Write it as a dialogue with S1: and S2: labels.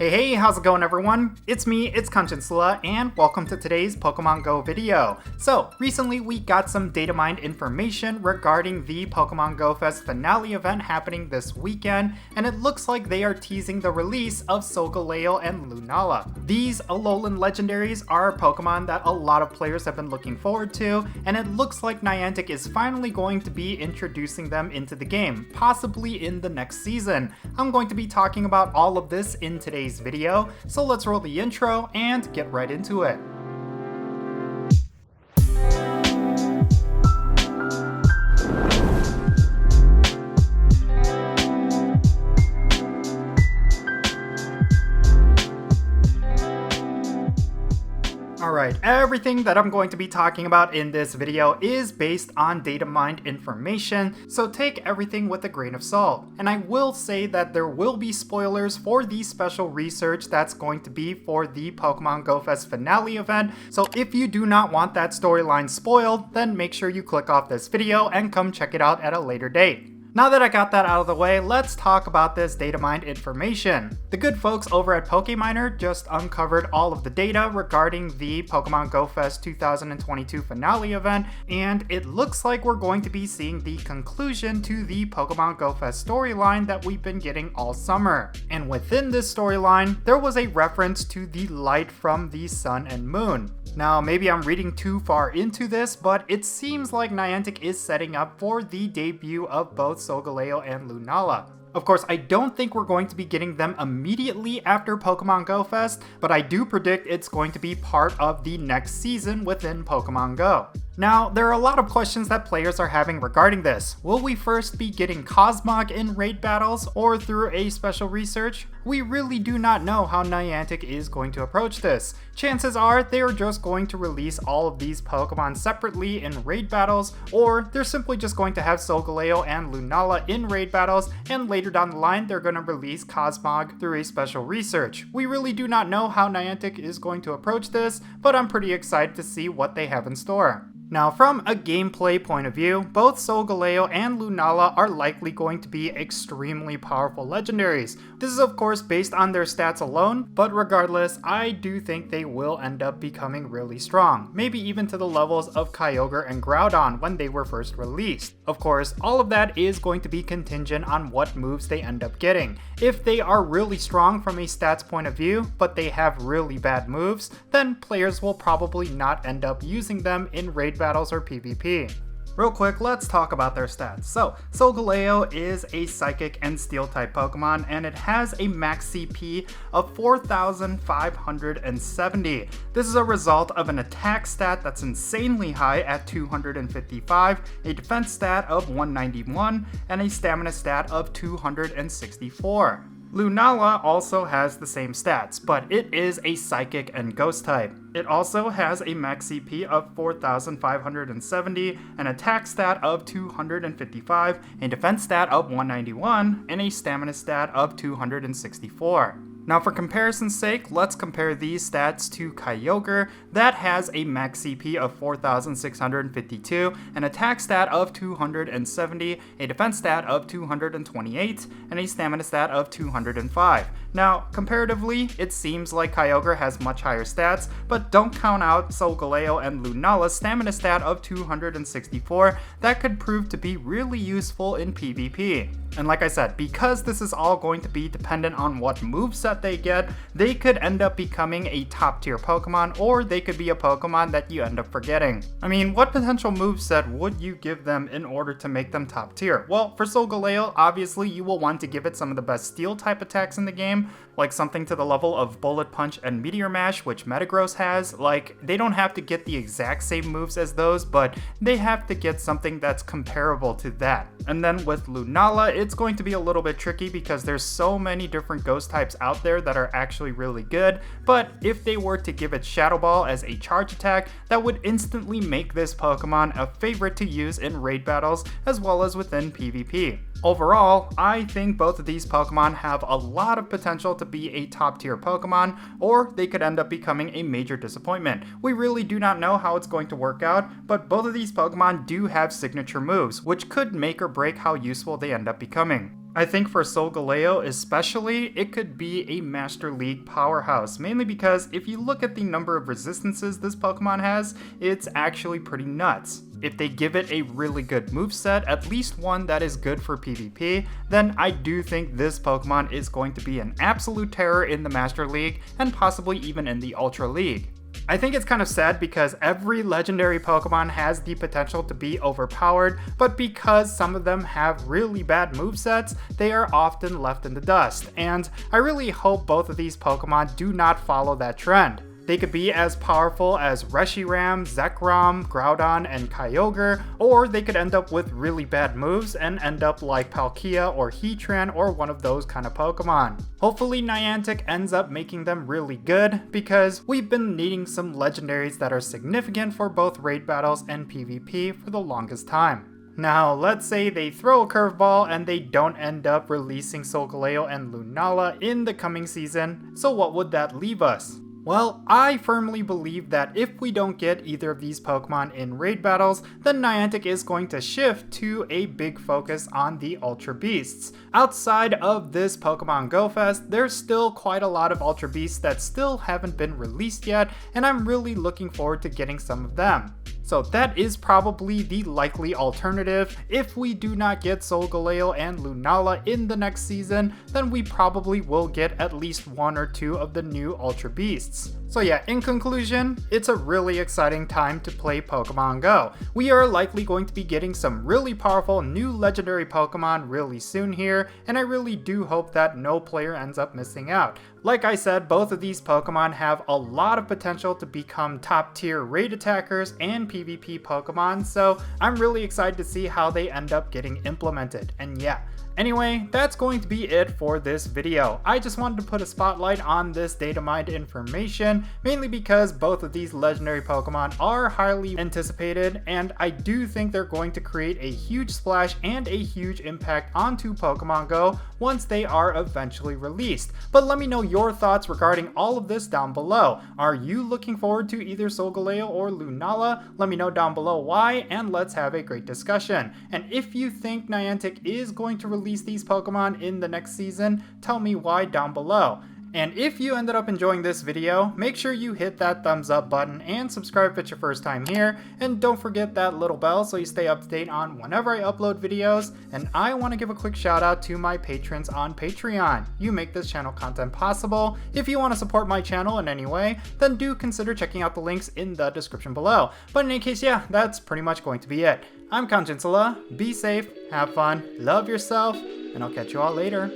S1: Hey, how's it going everyone? It's me, it's Jinsula, and welcome to today's Pokemon Go video. So, recently we got some data mined information regarding the Pokemon GO Fest finale event happening this weekend, and it looks like they are teasing the release of Solgaleo and Lunala. These Alolan Legendaries are Pokemon that a lot of players have been looking forward to, and it looks like Niantic is finally going to be introducing them into the game, possibly in the next season. I'm going to be talking about all of this in today's video, so let's roll the intro and get right into it. Alright, everything that I'm going to be talking about in this video is based on data mined information, so take everything with a grain of salt. And I will say that there will be spoilers for the special research that's going to be for the Pokemon GO Fest finale event, so if you do not want that storyline spoiled, then make sure you click off this video and come check it out at a later date. Now that I got that out of the way, let's talk about this data mined information. The good folks over at Pokeminer just uncovered all of the data regarding the Pokemon GO Fest 2022 finale event, and it looks like we're going to be seeing the conclusion to the Pokemon GO Fest storyline that we've been getting all summer. And within this storyline, there was a reference to the light from the sun and moon. Now, maybe I'm reading too far into this, but it seems like Niantic is setting up for the debut of both Solgaleo and Lunala. Of course, I don't think we're going to be getting them immediately after Pokemon GO Fest, but I do predict it's going to be part of the next season within Pokemon Go. Now, there are a lot of questions that players are having regarding this. Will we first be getting Cosmog in raid battles or through a special research? We really do not know how Niantic is going to approach this. Chances are they are just going to release all of these Pokemon separately in raid battles, or they're simply just going to have Solgaleo and Lunala in raid battles, and later down the line they're going to release Cosmog through a special research. We really do not know how Niantic is going to approach this, but I'm pretty excited to see what they have in store. Now, from a gameplay point of view, both Solgaleo and Lunala are likely going to be extremely powerful legendaries. This is of course based on their stats alone, but regardless, I do think they will end up becoming really strong, maybe even to the levels of Kyogre and Groudon when they were first released. Of course, all of that is going to be contingent on what moves they end up getting. If they are really strong from a stats point of view, but they have really bad moves, then players will probably not end up using them in raid battles or PvP. Real quick, let's talk about their stats. So, Solgaleo is a Psychic and Steel type Pokemon, and it has a max CP of 4,570. This is a result of an attack stat that's insanely high at 255, a defense stat of 191, and a stamina stat of 264. Lunala also has the same stats, but it is a Psychic and Ghost type. It also has a max CP of 4,570, an attack stat of 255, a defense stat of 191, and a stamina stat of 264. Now, for comparison's sake, let's compare these stats to Kyogre that has a max CP of 4,652, an attack stat of 270, a defense stat of 228, and a stamina stat of 205. Now, comparatively, it seems like Kyogre has much higher stats, but don't count out Solgaleo and Lunala's stamina stat of 264. That could prove to be really useful in PvP. And like I said, because this is all going to be dependent on what moveset they get, they could end up becoming a top tier Pokemon, or they could be a Pokemon that you end up forgetting. I mean, what potential moveset would you give them in order to make them top tier? Well, for Solgaleo, obviously you will want to give it some of the best steel type attacks in the game, like something to the level of Bullet Punch and Meteor Mash, which Metagross has. Like, they don't have to get the exact same moves as those, but they have to get something that's comparable to that. And then with Lunala, it's going to be a little bit tricky because there's so many different ghost types out there that are actually really good, but if they were to give it Shadow Ball as a charge attack, that would instantly make this Pokemon a favorite to use in raid battles as well as within PvP. Overall, I think both of these Pokemon have a lot of potential to be a top tier Pokemon, or they could end up becoming a major disappointment. We really do not know how it's going to work out, but both of these Pokemon do have signature moves, which could make or break how useful they end up becoming. I think for Solgaleo especially, it could be a Master League powerhouse, mainly because if you look at the number of resistances this Pokemon has, it's actually pretty nuts. If they give it a really good moveset, at least one that is good for PvP, then I do think this Pokemon is going to be an absolute terror in the Master League, and possibly even in the Ultra League. I think it's kind of sad because every legendary Pokemon has the potential to be overpowered, but because some of them have really bad movesets, they are often left in the dust, and I really hope both of these Pokemon do not follow that trend. They could be as powerful as Reshiram, Zekrom, Groudon, and Kyogre, or they could end up with really bad moves and end up like Palkia or Heatran or one of those kind of Pokemon. Hopefully Niantic ends up making them really good, because we've been needing some legendaries that are significant for both raid battles and PvP for the longest time. Now, let's say they throw a curveball and they don't end up releasing Solgaleo and Lunala in the coming season, so what would that leave us? Well, I firmly believe that if we don't get either of these Pokemon in raid battles, then Niantic is going to shift to a big focus on the Ultra Beasts. Outside of this Pokemon GO Fest, there's still quite a lot of Ultra Beasts that still haven't been released yet, and I'm really looking forward to getting some of them. So that is probably the likely alternative. If we do not get Solgaleo and Lunala in the next season, then we probably will get at least one or two of the new Ultra Beasts. So yeah, in conclusion, it's a really exciting time to play Pokemon Go. We are likely going to be getting some really powerful new legendary Pokemon really soon here, and I really do hope that no player ends up missing out. Like I said, both of these Pokemon have a lot of potential to become top tier raid attackers and PvP Pokemon, so I'm really excited to see how they end up getting implemented. And yeah, anyway, that's going to be it for this video. I just wanted to put a spotlight on this data mined information, mainly because both of these legendary Pokemon are highly anticipated, and I do think they're going to create a huge splash and a huge impact onto Pokemon Go once they are eventually released. But let me know your thoughts regarding all of this down below. Are you looking forward to either Solgaleo or Lunala? Let me know down below why, and let's have a great discussion. And if you think Niantic is going to release these Pokemon in the next season, tell me why down below. And if you ended up enjoying this video, make sure you hit that thumbs up button and subscribe if it's your first time here, and don't forget that little bell so you stay up to date on whenever I upload videos. And I want to give a quick shout out to my patrons on Patreon. You make this channel content possible. If you want to support my channel in any way, then do consider checking out the links in the description below. But in any case, yeah, that's pretty much going to be it. I'm Jinsula. Be safe, have fun, love yourself, and I'll catch you all later.